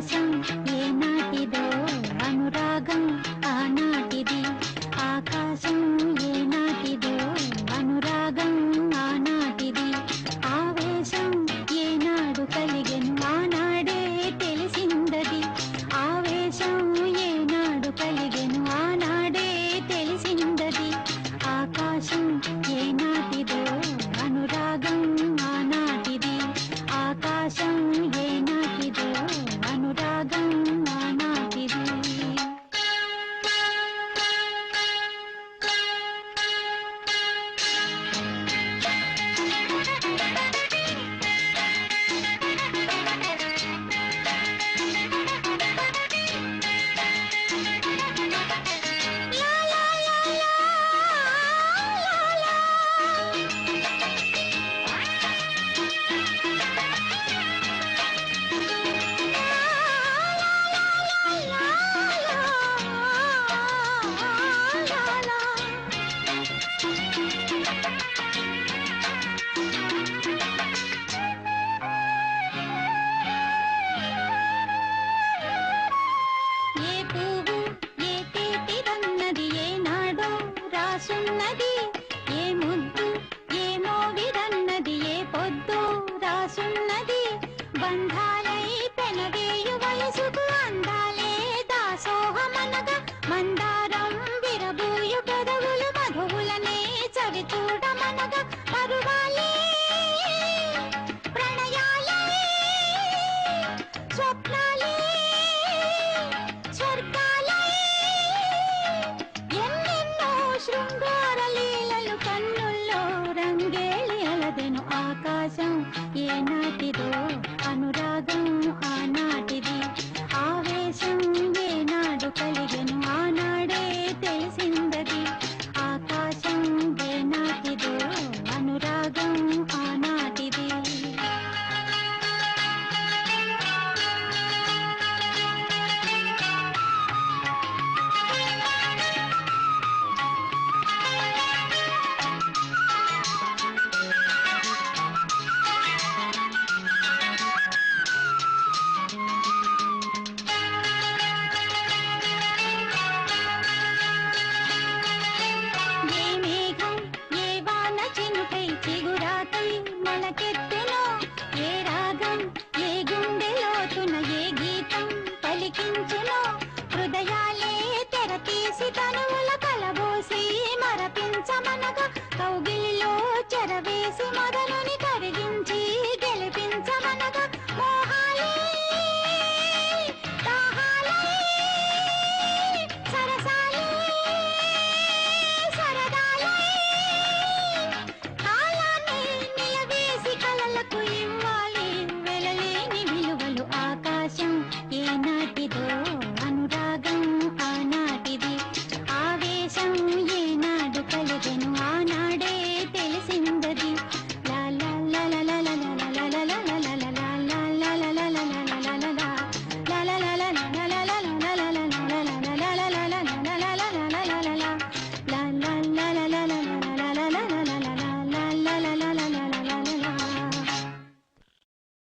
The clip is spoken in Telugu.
ఆకాశం ఏనాటిదో అనురాగం ఆనాటిది ఆకాశం ఏనాటిదో అనురాగం ఆనాటిది ఆవేశం ఏనాడు కలిగెను ఆనాడే తెలిసిందది ఆవేశం ఏనాడు కలిగెను ఆనాడే తెలిసిందది ఆకాశం ఏనాటిదో అనురాగం ఆనాటిది ఆకాశం ఏనాటిదో అనురాగం ఆనాటిది రాసున్నది ఏ ముద్దు ఏమో విరన్నది ఏ పొద్దు రాసున్నది బంధాలై పెనవేయు వయసుకు అందాలే దాసోహమనగా మందారం విరబూయు పెదవులు మధువులనే చవి చూడమనగా పరువాలే ప్రణయాలే స్వప్న